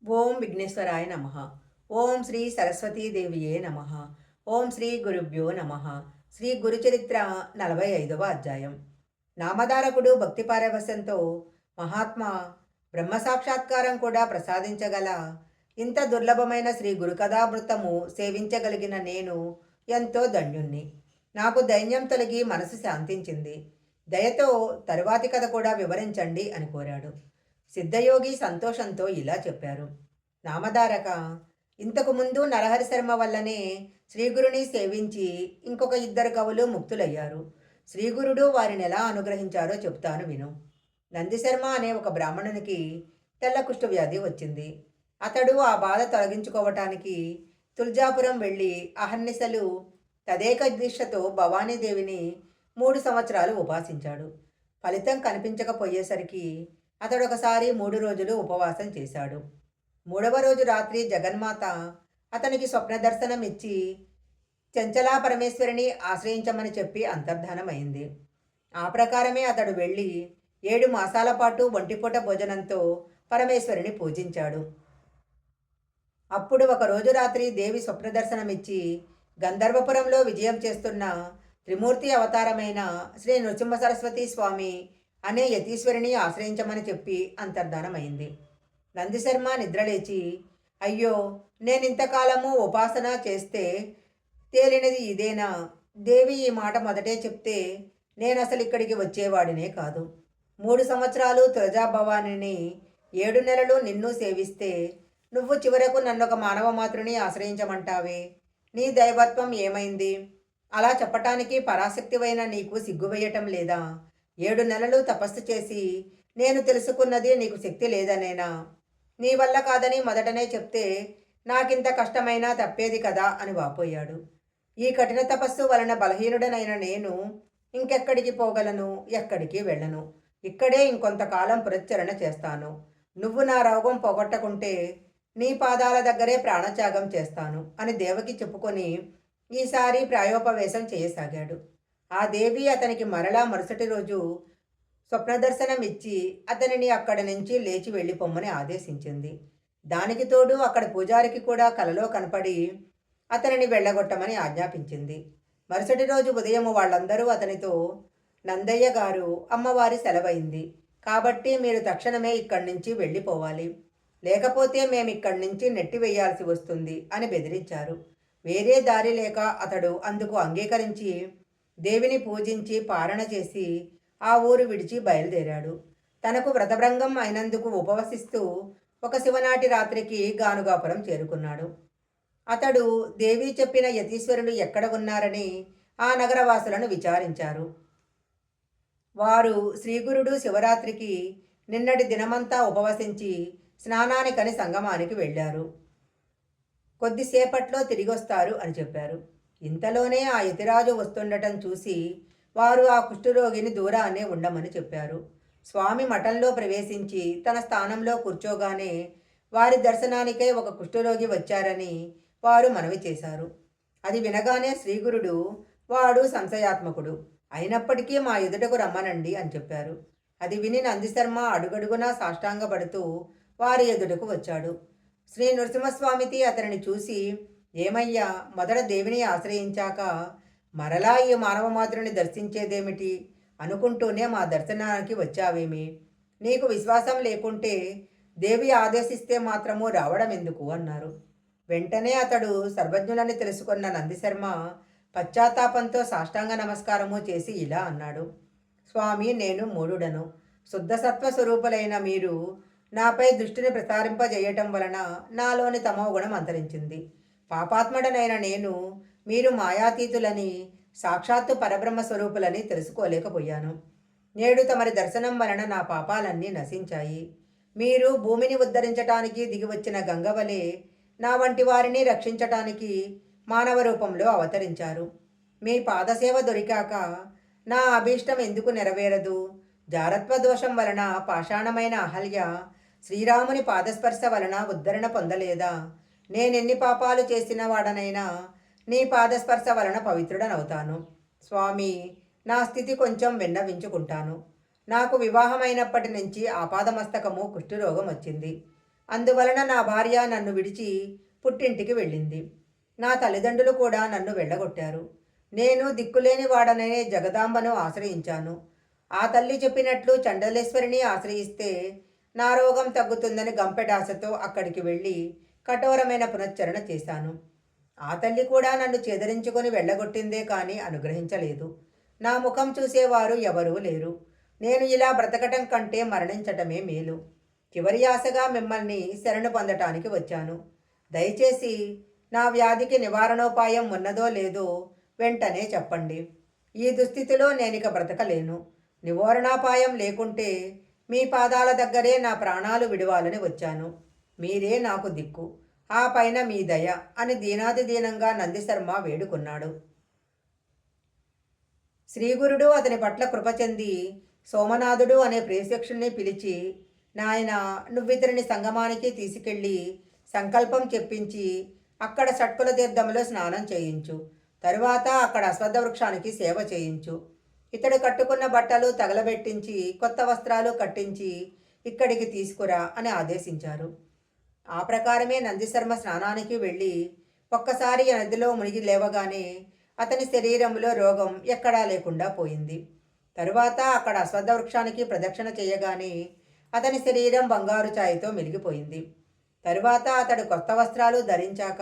ఓం విఘ్నేశ్వరాయ నమ. ఓం శ్రీ సరస్వతీదేవియే నమ. ఓం శ్రీ గురుభ్యో నమ. శ్రీ గురుచరిత్ర 45వ అధ్యాయం. నామధారకుడు భక్తి పారవశ్యంతో మహాత్మా బ్రహ్మ సాక్షాత్కారం కూడా ప్రసాదించగల ఇంత దుర్లభమైన శ్రీ గురుకథామృతము సేవించగలిగిన నేను ఎంతో ధన్యుణ్ణి. నాకు దైన్యం తొలగి మనసు శాంతించింది. దయతో తరువాతి కథ కూడా వివరించండి అని కోరాడు. సిద్ధయోగి సంతోషంతో ఇలా చెప్పారు. నామధారక, ఇంతకు ముందు నరహరి శర్మ వల్లనే శ్రీగురుని సేవించి ఇంకొక ఇద్దరు కవులు ముక్తులయ్యారు. శ్రీగురుడు వారిని ఎలా అనుగ్రహించారో చెప్తాను విను. నందిశర్మ అనే ఒక బ్రాహ్మణునికి తెల్ల కుష్టు వ్యాధి వచ్చింది. అతడు ఆ బాధ తొలగించుకోవటానికి తుల్జాపురం వెళ్ళి అహర్నిశలు తదేక దీక్షతో భవానీదేవిని 3 సంవత్సరాలు ఉపాసించాడు. ఫలితం కనిపించకపోయేసరికి అతడొకసారి 3 రోజులు ఉపవాసం చేశాడు. 3వ రోజు రాత్రి జగన్మాత అతనికి స్వప్న దర్శనం ఇచ్చి చంచలా పరమేశ్వరిని ఆశ్రయించమని చెప్పి అంతర్ధానమైంది. ఆ ప్రకారమే అతడు వెళ్ళి 7 మాసాల పాటు ఒంటిపూట భోజనంతో పరమేశ్వరిని పూజించాడు. అప్పుడు ఒకరోజు రాత్రి దేవి స్వప్న దర్శనమిచ్చి గంధర్వపురంలో విజయం చేస్తున్న త్రిమూర్తి అవతారమైన శ్రీ నృసింహ సరస్వతి స్వామి అనే యతీశ్వరిని ఆశ్రయించమని చెప్పి అంతర్ధానమైంది. నందిశర్మ నిద్రలేచి, అయ్యో, నేనింతకాలము ఉపాసన చేస్తే తేలినది ఇదేనా? దేవి ఈ మాట మొదటే చెప్తే నేనసలు ఇక్కడికి వచ్చేవాడినే కాదు. 3 సంవత్సరాలు తులజాభవానిని 7 నెలలు నిన్ను సేవిస్తే నువ్వు చివరకు నన్నొక మానవ మాతృని ఆశ్రయించమంటావే? నీ దైవత్వం ఏమైంది? అలా చెప్పటానికి పరాశక్తివైన నీకు సిగ్గువేయటం లేదా? 7 నెలలు తపస్సు చేసి నేను తెలుసుకున్నది నీకు శక్తి లేదనేనా? నీ వల్ల కాదని మొదటనే చెప్తే నాకింత కష్టమైనా తప్పేది కదా అని వాపోయాడు. ఈ కఠిన తపస్సు వలన బలహీనుడనైన నేను ఇంకెక్కడికి పోగలను? ఎక్కడికి వెళ్ళను. ఇక్కడే ఇంకొంతకాలం పురశ్చరణ చేస్తాను. నువ్వు నా రోగం పోగొట్టకుంటే నీ పాదాల దగ్గరే ప్రాణత్యాగం చేస్తాను అని దేవకి చెప్పుకొని ఈసారి ప్రాయోపవేశం చేయసాగాడు. ఆ దేవి అతనికి మరలా మరుసటి రోజు స్వప్నదర్శనం ఇచ్చి అతనిని అక్కడి నుంచి లేచి వెళ్ళిపోమ్మని ఆదేశించింది. దానికి తోడు అక్కడ పూజారికి కూడా కలలో కనపడి అతనిని వెళ్ళగొట్టమని ఆజ్ఞాపించింది. మరుసటి రోజు ఉదయం వాళ్ళందరూ అతనితో, నందయ్య గారు, అమ్మవారి సెలవైంది కాబట్టి మీరు తక్షణమే ఇక్కడి నుంచి వెళ్ళిపోవాలి, లేకపోతే మేమిక్కడి నుంచి నెట్టివేయాల్సి వస్తుంది అని బెదిరించారు. వేరే దారి లేక అతడు అందుకు అంగీకరించి దేవిని పూజించి పారణ చేసి ఆ ఊరు విడిచి బయలుదేరాడు. తనకు వ్రతభంగం అయినందుకు ఉపవసిస్తూ ఒక శివనాటి రాత్రికి గానుగాపురం చేరుకున్నాడు. అతడు దేవి చెప్పిన యతీశ్వరులు ఎక్కడ ఉన్నారని ఆ నగరవాసులను విచారించారు. వారు శ్రీగురుడు శివరాత్రికి నిన్నటి దినమంతా ఉపవసించి స్నానానికని సంగమానికి వెళ్ళారు, కొద్దిసేపట్లో తిరిగొస్తారు అని చెప్పారు. ఇంతలోనే ఆ యతిరాజు వస్తుండటం చూసి వారు ఆ కుష్ఠరోగిని దూరాన్నే ఉండమని చెప్పారు. స్వామి మఠంలో ప్రవేశించి తన స్థానంలో కూర్చోగానే వారి దర్శనానికై ఒక కుష్ఠరోగి వచ్చారని వారు మనవి చేశారు. అది వినగానే శ్రీగురుడు, వాడు సంశయాత్మకుడు, అయినప్పటికీ మా ఎదుటకు రమ్మనండి అని చెప్పారు. అది విని నందిశర్మ అడుగడుగునా సాష్టాంగపడుతూ వారి ఎదుటకు వచ్చాడు. శ్రీ నృసింహస్వామితి అతనిని చూసి, ఏమయ్యా, మొదట దేవిని ఆశ్రయించాక మరలా ఈ మానవ మాతృని దర్శించేదేమిటి అనుకుంటూనే మా దర్శనానికి వచ్చావేమి? నీకు విశ్వాసం లేకుంటే దేవి ఆదేశిస్తే మాత్రము రావడం ఎందుకు అన్నారు. వెంటనే అతడు సర్వజ్ఞులని తెలుసుకున్న నందిశర్మ పశ్చాత్తాపంతో సాష్టాంగ నమస్కారము చేసి ఇలా అన్నాడు. స్వామి, నేను మూఢుడను. శుద్ధ సత్వ స్వరూపులైన మీరు నాపై దృష్టిని ప్రసారింపజేయటం వలన నాలోని తమోగుణం అంతరించింది. పాపాత్ముడనైన నేను మీరు మాయాతీతులని, సాక్షాత్తు పరబ్రహ్మ స్వరూపులని తెలుసుకోలేకపోయాను. నేడు తమరి దర్శనం వలన నా పాపాలన్నీ నశించాయి. మీరు భూమిని ఉద్ధరించటానికి దిగివచ్చిన గంగవలే నా వంటి వారిని రక్షించటానికి మానవ రూపంలో అవతరించారు. మీ పాదసేవ దొరికాక నా అభీష్టం ఎందుకు నెరవేరదు? జారత్వ దోషం వలన పాషాణమైన అహల్య శ్రీరాముని పాదస్పర్శ వలన ఉద్ధరణ పొందలేదా? నేనెన్ని పాపాలు చేసిన వాడనైనా నీ పాదస్పర్శ వలన పవిత్రుడనవుతాను. స్వామి, నా స్థితి కొంచెం విన్నవించుకుంటాను. నాకు వివాహమైనప్పటి నుంచి ఆపాదమస్తకము కుష్ఠరోగం వచ్చింది. అందువలన నా భార్య నన్ను విడిచి పుట్టింటికి వెళ్ళింది. నా తల్లిదండ్రులు కూడా నన్ను వెళ్ళగొట్టారు. నేను దిక్కులేని వాడననే జగదాంబను ఆశ్రయించాను. ఆ తల్లి చెప్పినట్లు చండలేశ్వరిని ఆశ్రయిస్తే నా రోగం తగ్గుతుందని గంపెడాశతో అక్కడికి వెళ్ళి కఠోరమైన పునశ్చరణ చేశాను. ఆ తల్లి కూడా నన్ను చెదరించుకొని వెళ్ళగొట్టిందే కానీ అనుగ్రహించలేదు. నా ముఖం చూసేవారు ఎవరూ లేరు. నేను ఇలా బ్రతకటం కంటే మరణించటమే మేలు. చివరి ఆశగా మిమ్మల్ని శరణు పొందటానికి వచ్చాను. దయచేసి నా వ్యాధికి నివారణోపాయం ఉన్నదో లేదో వెంటనే చెప్పండి. ఈ దుస్థితిలో నేనిక బ్రతకలేను. నివారణాపాయం లేకుంటే మీ పాదాల దగ్గరే నా ప్రాణాలు విడవాలని వచ్చాను. మీరే నాకు దిక్కు. ఆ పైన మీ దయ అని దీనాది దీనంగా నందిశర్మ వేడుకున్నాడు. శ్రీగురుడు అతని పట్ల కృప చెంది సోమనాథుడు అనే ప్రేసక్షుణ్ణి పిలిచి, నాయన నువ్వితరిని సంగమానికి తీసుకెళ్ళి సంకల్పం చెప్పించి అక్కడ షట్కుల తీర్థంలో స్నానం చేయించు. తరువాత అక్కడ అశ్వత్థ వృక్షానికి సేవ చేయించు. ఇతడు కట్టుకున్న బట్టలు తగలబెట్టించి కొత్త వస్త్రాలు కట్టించి ఇక్కడికి తీసుకురా అని ఆదేశించారు. ఆ ప్రకారమే నందిశర్మ స్నానానికి వెళ్ళి ఒక్కసారి నదిలో మునిగి లేవగానే అతని శరీరంలో రోగం ఎక్కడా లేకుండా పోయింది. తరువాత అక్కడ అశ్వత్థ వృక్షానికి ప్రదక్షిణ చేయగానే అతని శరీరం బంగారు ఛాయతో మెలిగిపోయింది. తరువాత అతడు కొత్త వస్త్రాలు ధరించాక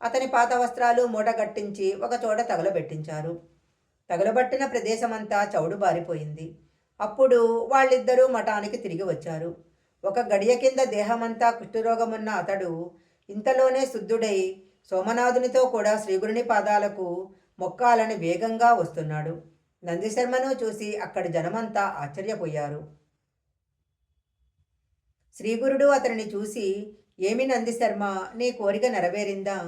అతని పాత వస్త్రాలు మూటగట్టించి ఒకచోట తగలబెట్టించారు. తగలబట్టిన ప్రదేశమంతా చౌడుబారిపోయింది. అప్పుడు వాళ్ళిద్దరూ మఠానికి తిరిగి వచ్చారు. ఒక గడియ కింద దేహమంతా కుష్ఠరోగమున్న అతడు ఇంతలోనే శుద్ధుడై సోమనాథునితో కూడా శ్రీగురుని పాదాలకు మొక్కాలని వేగంగా వస్తున్నాడు. నందిశర్మను చూసి అక్కడి జనమంతా ఆశ్చర్యపోయారు. శ్రీగురుడు అతనిని చూసి, ఏమి నందిశర్మ, నీ కోరిక నెరవేరిందా?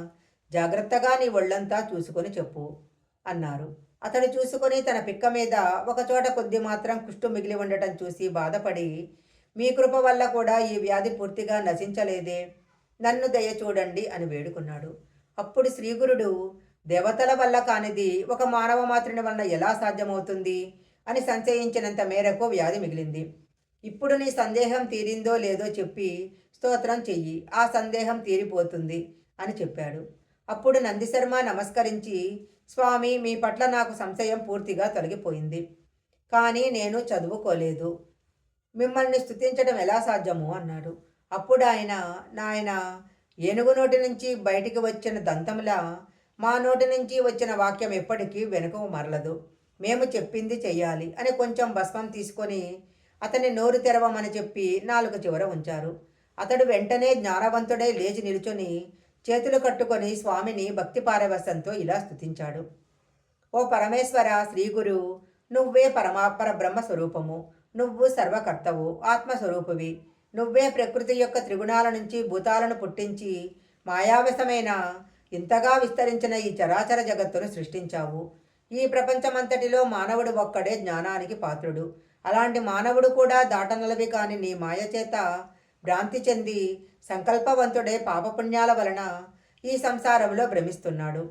జాగ్రత్తగా నీ ఒళ్ళంతా చూసుకొని చెప్పు అన్నారు. అతడు చూసుకొని తన పిక్క మీద ఒకచోట కొద్ది మాత్రం కుష్టు మిగిలి ఉండటం చూసి బాధపడి, మీ కృప వల్ల కూడా ఈ వ్యాధి పూర్తిగా నశించలేదే, నన్ను దయ చూడండి అని వేడుకున్నాడు. అప్పుడు శ్రీగురుడు, దేవతల వల్ల కానిది ఒక మానవ మాత్రుని వలన ఎలా సాధ్యమవుతుంది అని సంశయించినంత మేరకు వ్యాధి మిగిలింది. ఇప్పుడు నీ సందేహం తీరిందో లేదో చెప్పి స్తోత్రం చెయ్యి, ఆ సందేహం తీరిపోతుంది అని చెప్పాడు. అప్పుడు నందిశర్మ నమస్కరించి, స్వామి, మీ పట్ల నాకు సంశయం పూర్తిగా తొలగిపోయింది. కానీ నేను చదువుకోలేదు. మిమ్మల్ని స్తుతించడం ఎలా సాధ్యము అన్నాడు. అప్పుడు ఆయన, నాయన, ఏనుగు నోటి నుంచి బయటికి వచ్చిన దంతంలా మా నోటి నుంచి వచ్చిన వాక్యం ఎప్పటికీ వెనుక మరలదు. మేము చెప్పింది చెయ్యాలి అని కొంచెం భస్మం తీసుకొని అతని నోరు తెరవమని చెప్పి నాలుగు చివర ఉంచారు. అతడు వెంటనే జ్ఞానవంతుడై లేచి నిలుచొని చేతులు కట్టుకొని స్వామిని భక్తి పారవశంతో ఇలా స్తుతించాడు. ఓ పరమేశ్వర, శ్రీగురు, నువ్వే పరబ్రహ్మ స్వరూపము. నువ్వు సర్వకర్తవు, ఆత్మస్వరూపువి. నువ్వే ప్రకృతి యొక్క త్రిగుణాల నుంచి భూతాలను పుట్టించి మాయావశమైన ఇంతగా విస్తరించిన ఈ చరాచర జగత్తును సృష్టించావు. ఈ ప్రపంచమంతటిలో మానవుడు ఒక్కడే జ్ఞానానికి పాత్రుడు. అలాంటి మానవుడు కూడా దాటనలవి కాని నీ మాయచేత భ్రాంతి చెంది సంకల్పవంతుడే పాపపుణ్యాల వలన ఈ సంసారంలో భ్రమిస్తున్నాడు.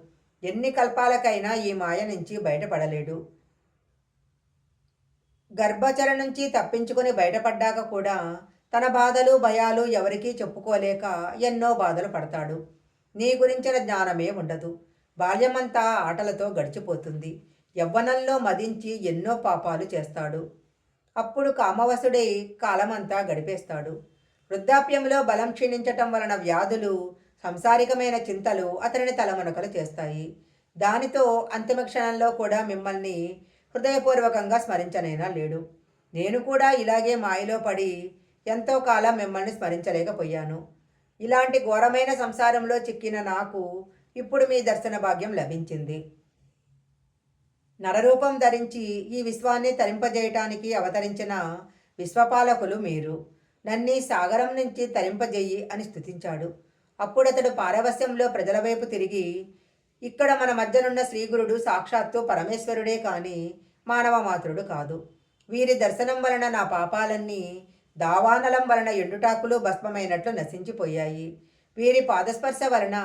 ఎన్ని కల్పాలకైనా ఈ మాయ నుంచి బయటపడలేడు. గర్భచర నుంచి తప్పించుకుని బయటపడ్డాక కూడా తన బాధలు భయాలు ఎవరికీ చెప్పుకోలేక ఎన్నో బాధలు పడతాడు. నీ గురించిన జ్ఞానమే ఉండదు. బాల్యమంతా ఆటలతో గడిచిపోతుంది. యవ్వనంలో మదించి ఎన్నో పాపాలు చేస్తాడు. అప్పుడు కామవశుడై కాలమంతా గడిపేస్తాడు. వృద్ధాప్యంలో బలం క్షీణించటం వలన వ్యాధులు, సంసారికమైన చింతలు అతనిని తలమునకలు చేస్తాయి. దానితో అంతిమ క్షణంలో కూడా మిమ్మల్ని హృదయపూర్వకంగా స్మరించనైనా లేడు. నేను కూడా ఇలాగే మాయలో పడి ఎంతో కాలం మిమ్మల్ని స్మరించలేకపోయాను. ఇలాంటి ఘోరమైన సంసారంలో చిక్కిన నాకు ఇప్పుడు మీ దర్శన భాగ్యం లభించింది. నరరూపం ధరించి ఈ విశ్వాన్ని తరింపజేయటానికి అవతరించిన విశ్వపాలకులు మీరు. నన్నీ సాగరం నుంచి తరింపజేయి అని స్తుతించాడు. అప్పుడతడు పారవస్యంలో ప్రజల వైపు తిరిగి, ఇక్కడ మన మధ్యనున్న శ్రీగురుడు సాక్షాత్తు పరమేశ్వరుడే కాని మానవ మాత్రుడు కాదు. వీరి దర్శనం వలన నా పాపాలన్నీ దావానలం వలన ఎండుటాకులు భస్మమైనట్లు నశించిపోయాయి. వీరి పాదస్పర్శ వలన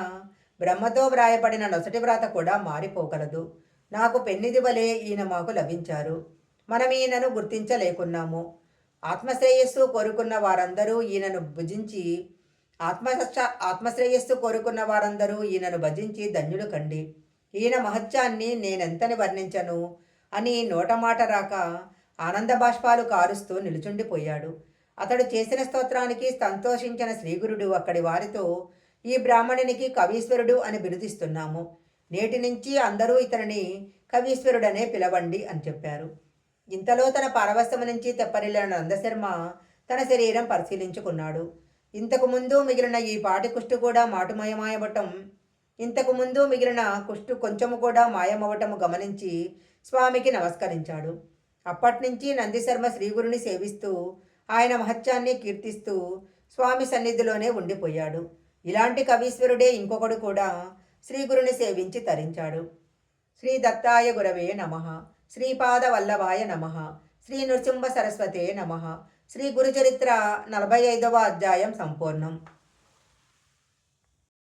బ్రహ్మతో వ్రాయబడిన నొసటి వ్రాత కూడా మారిపోగలదు. నాకు పెన్నిది వలె ఈయన మాకు లభించారు. మనం ఈయనను గుర్తించలేకున్నాము. ఆత్మశ్రేయస్సు కోరుకున్న వారందరూ ఈయనను భుజించి ఆత్మశ్రేయస్సు కోరుకున్న వారందరూ ఈయనను భజించి ధన్యులు కండి. ఈయన మహత్యాన్ని నేనెంతని వర్ణించను అని నోటమాట రాక ఆనంద బాష్పాలు కారుస్తూ నిలుచుండిపోయాడు. అతడు చేసిన స్తోత్రానికి సంతోషించిన శ్రీగురుడు అక్కడి వారితో, ఈ బ్రాహ్మణునికి కవీశ్వరుడు అని బిరుదిస్తున్నాము. నేటి నుంచి అందరూ ఇతనిని కవీశ్వరుడనే పిలవండి అని చెప్పారు. ఇంతలో తన పారవస్యము నుంచి తెప్పరిల్లిన నందశర్మ తన శరీరం పరిశీలించుకున్నాడు. ఇంతకుముందు మిగిలిన ఈ పాటి కుష్టు కూడా మాటుమయమాయవటం ఇంతకుముందు మిగిలిన కుష్టు కొంచెము కూడా మాయమవటము గమనించి స్వామికి నమస్కరించాడు. అప్పటినుంచి నందిశర్మ శ్రీగురుని సేవిస్తూ ఆయన మహత్యాన్ని కీర్తిస్తూ స్వామి సన్నిధిలోనే ఉండిపోయాడు. ఇలాంటి కవీశ్వరుడే ఇంకొకడు కూడా శ్రీగురుని సేవించి తరించాడు. శ్రీ దత్తాయ గురవే నమః. శ్రీపాద వల్లభాయ నమః. శ్రీ నృసింహ సరస్వతే నమః. శ్రీ గురుచరిత్ర 45వ అధ్యాయం సంపూర్ణం.